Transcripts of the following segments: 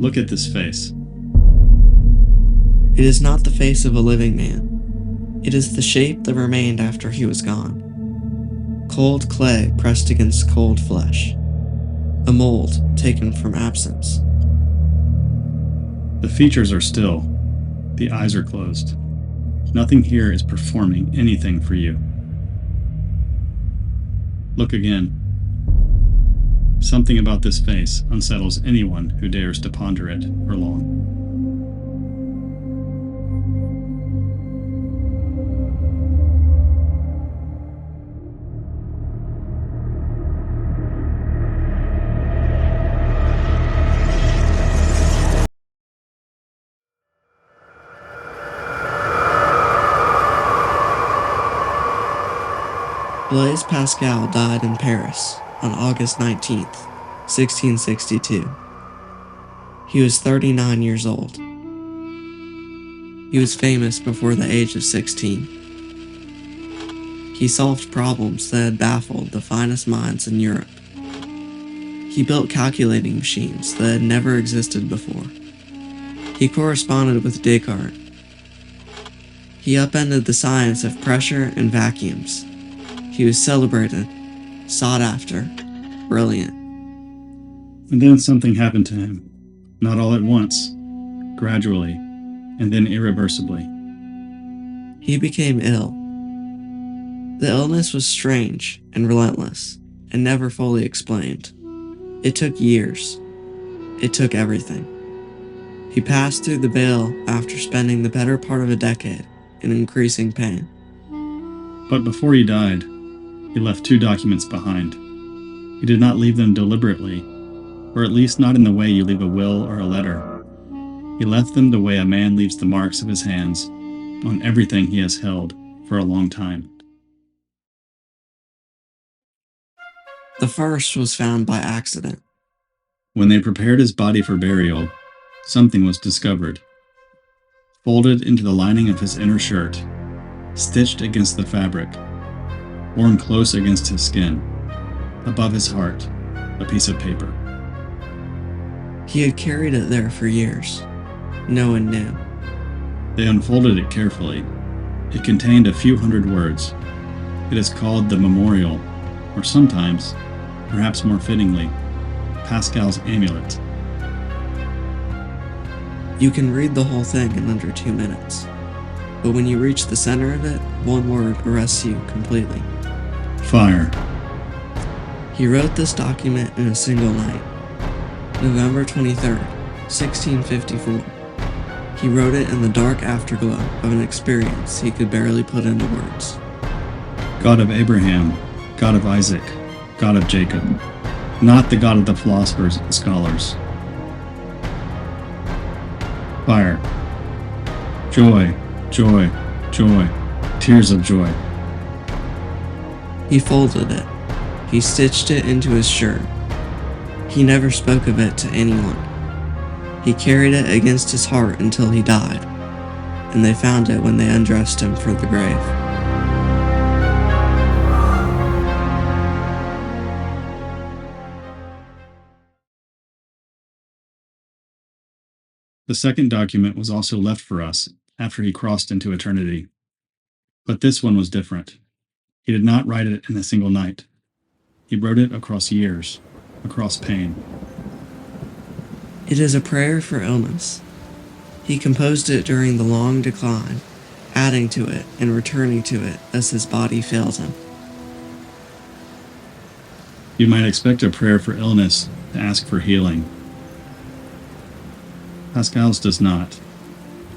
Look at this face. It is not the face of a living man. It is the shape that remained after he was gone. Cold clay pressed against cold flesh. A mold taken from absence. The features are still. The eyes are closed. Nothing here is performing anything for you. Look again. Something about this face unsettles anyone who dares to ponder it for long. Blaise Pascal died in Paris on August 19th, 1662. He was 39 years old. He was famous before the age of 16. He solved problems that had baffled the finest minds in Europe. He built calculating machines that had never existed before. He corresponded with Descartes. He upended the science of pressure and vacuums. He was celebrated, sought after, brilliant. And then something happened to him. Not all at once, gradually, and then irreversibly. He became ill. The illness was strange and relentless, and never fully explained. It took years. It took everything. He passed through the veil after spending the better part of a decade in increasing pain. But before he died, he left 2 documents behind. He did not leave them deliberately, or at least not in the way you leave a will or a letter. He left them the way a man leaves the marks of his hands on everything he has held for a long time. The first was found by accident. When they prepared his body for burial, something was discovered. Folded into the lining of his inner shirt, stitched against the fabric, worn close against his skin, above his heart, a piece of paper. He had carried it there for years. No one knew. They unfolded it carefully. It contained a few hundred words. It is called the Memorial, or sometimes, perhaps more fittingly, Pascal's Amulet. You can read the whole thing in under 2 minutes. But when you reach the center of it, one word arrests you completely. Fire. He wrote this document in a single night. November 23rd, 1654. He wrote it in the dark afterglow of an experience he could barely put into words. God of Abraham, God of Isaac, God of Jacob, not the God of the philosophers and scholars. Fire. Joy, joy, joy, tears of joy. He folded it. He stitched it into his shirt. He never spoke of it to anyone. He carried it against his heart until he died, and they found it when they undressed him for the grave. The second document was also left for us after he crossed into eternity. But this one was different. He did not write it in a single night. He wrote it across years, across pain. It is a prayer for illness. He composed it during the long decline, adding to it and returning to it as his body failed him. You might expect a prayer for illness to ask for healing. Pascal's does not.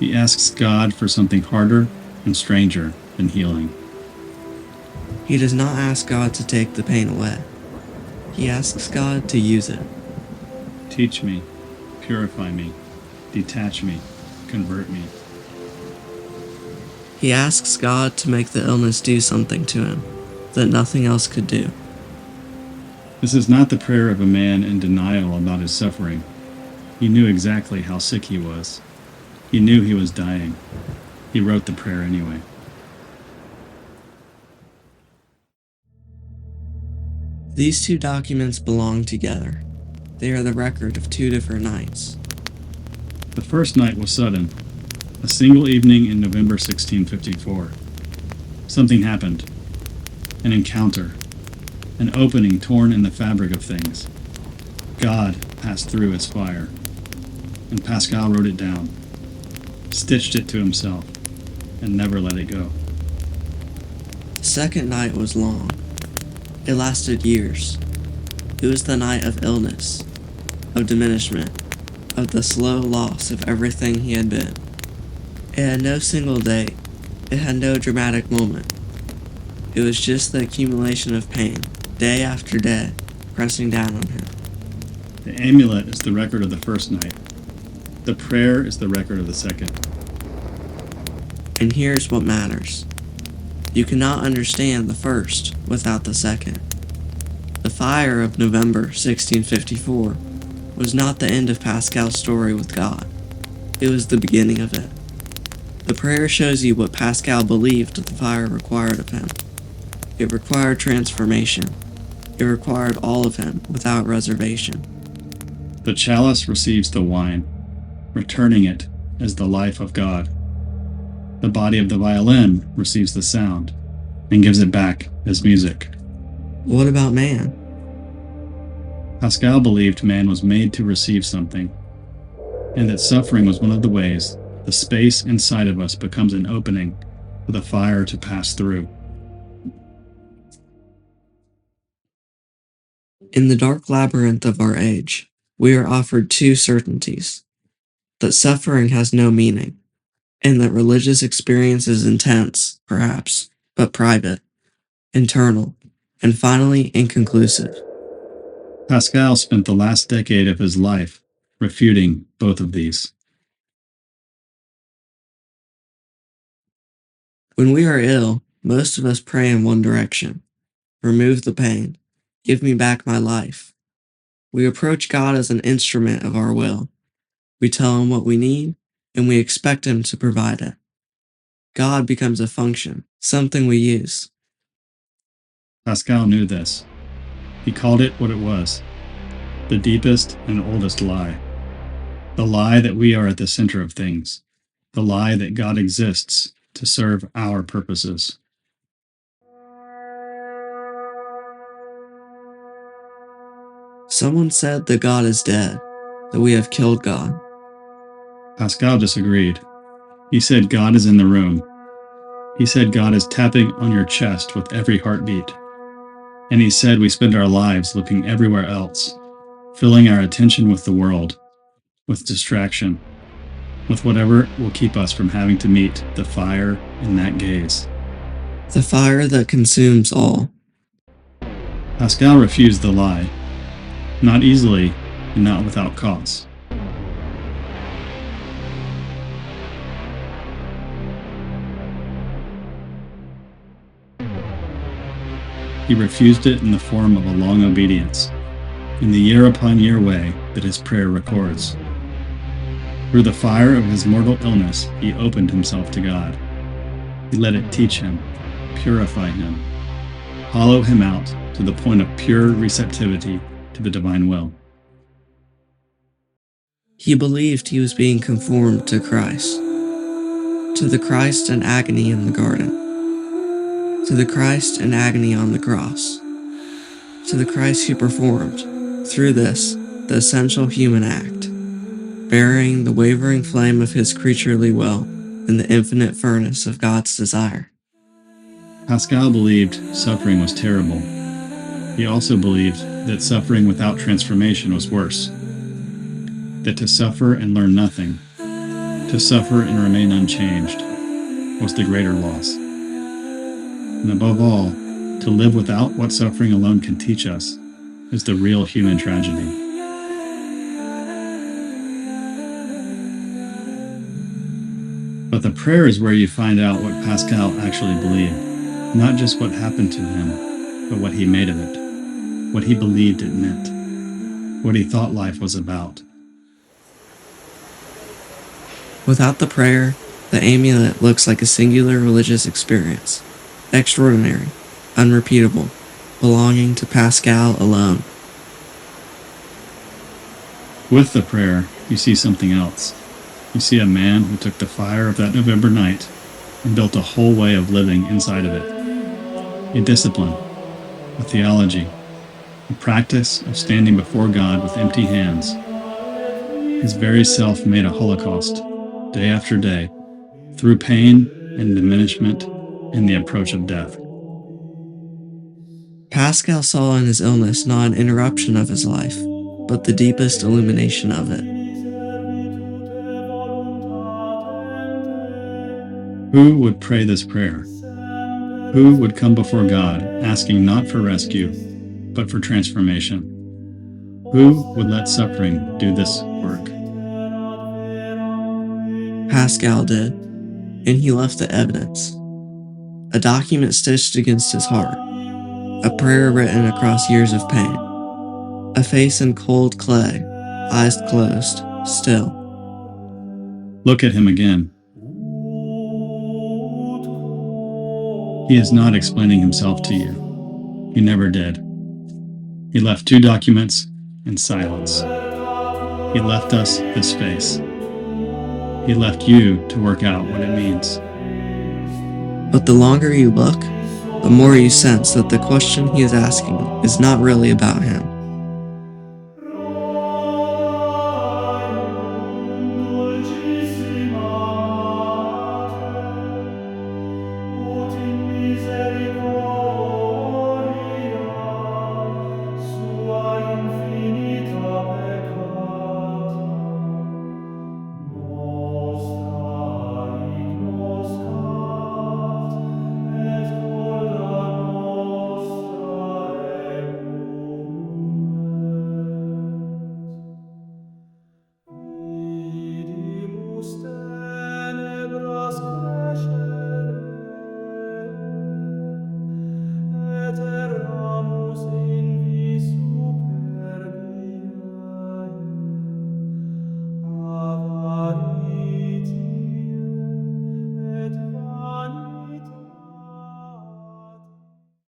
He asks God for something harder and stranger than healing. He does not ask God to take the pain away. He asks God to use it. Teach me, purify me, detach me, convert me. He asks God to make the illness do something to him that nothing else could do. This is not the prayer of a man in denial about his suffering. He knew exactly how sick he was. He knew he was dying. He wrote the prayer anyway. These 2 documents belong together. They are the record of 2 different nights. The first night was sudden, a single evening in November 1654. Something happened. An encounter. An opening torn in the fabric of things. God passed through as fire. And Pascal wrote it down, stitched it to himself, and never let it go. The second night was long. It lasted years. It was the night of illness, of diminishment, of the slow loss of everything he had been. It had no single date. It had no dramatic moment. It was just the accumulation of pain, day after day, pressing down on him. The amulet is the record of the first night. The prayer is the record of the second. And here's what matters. You cannot understand the first without the second. The fire of November 1654 was not the end of Pascal's story with God. It was the beginning of it. The prayer shows you what Pascal believed the fire required of him. It required transformation. It required all of him without reservation. The chalice receives the wine, returning it as the life of God. The body of the violin receives the sound and gives it back as music. What about man? Pascal believed man was made to receive something, and that suffering was one of the ways the space inside of us becomes an opening for the fire to pass through. In the dark labyrinth of our age, we are offered two certainties: that suffering has no meaning, and that religious experience is intense, perhaps, but private, internal, and finally inconclusive. Pascal spent the last decade of his life refuting both of these. When we are ill, most of us pray in one direction: remove the pain, give me back my life. We approach God as an instrument of our will. We tell him what we need, and we expect him to provide it. God becomes a function, something we use. Pascal knew this. He called it what it was, the deepest and oldest lie. The lie that we are at the center of things, the lie that God exists to serve our purposes. Someone said that God is dead, that we have killed God. Pascal disagreed. He said God is in the room. He said God is tapping on your chest with every heartbeat. And he said we spend our lives looking everywhere else, filling our attention with the world, with distraction, with whatever will keep us from having to meet the fire in that gaze. The fire that consumes all. Pascal refused the lie, not easily and not without cause. He refused it in the form of a long obedience, in the year-upon-year way that his prayer records. Through the fire of his mortal illness, he opened himself to God. He let it teach him, purify him, hollow him out to the point of pure receptivity to the divine will. He believed he was being conformed to Christ, to the Christ in agony in the garden, to the Christ in agony on the cross, to the Christ who performed, through this, the essential human act, burying the wavering flame of his creaturely will in the infinite furnace of God's desire. Pascal believed suffering was terrible. He also believed that suffering without transformation was worse, that to suffer and learn nothing, to suffer and remain unchanged, was the greater loss. And above all, to live without what suffering alone can teach us is the real human tragedy. But the prayer is where you find out what Pascal actually believed, not just what happened to him, but what he made of it, what he believed it meant, what he thought life was about. Without the prayer, the amulet looks like a singular religious experience, extraordinary, unrepeatable, belonging to Pascal alone. With the prayer, you see something else. You see a man who took the fire of that November night and built a whole way of living inside of it. A discipline, a theology, a practice of standing before God with empty hands. His very self made a holocaust, day after day, through pain and diminishment and the approach of death. Pascal saw in his illness not an interruption of his life, but the deepest illumination of it. Who would pray this prayer? Who would come before God asking not for rescue, but for transformation? Who would let suffering do this work? Pascal did, and he left the evidence. A document stitched against his heart, a prayer written across years of pain, a face in cold clay, eyes closed, still. Look at him again. He is not explaining himself to you. He never did. He left 2 documents and silence. He left us this face. He left you to work out what it means. But the longer you look, the more you sense that the question he is asking is not really about him.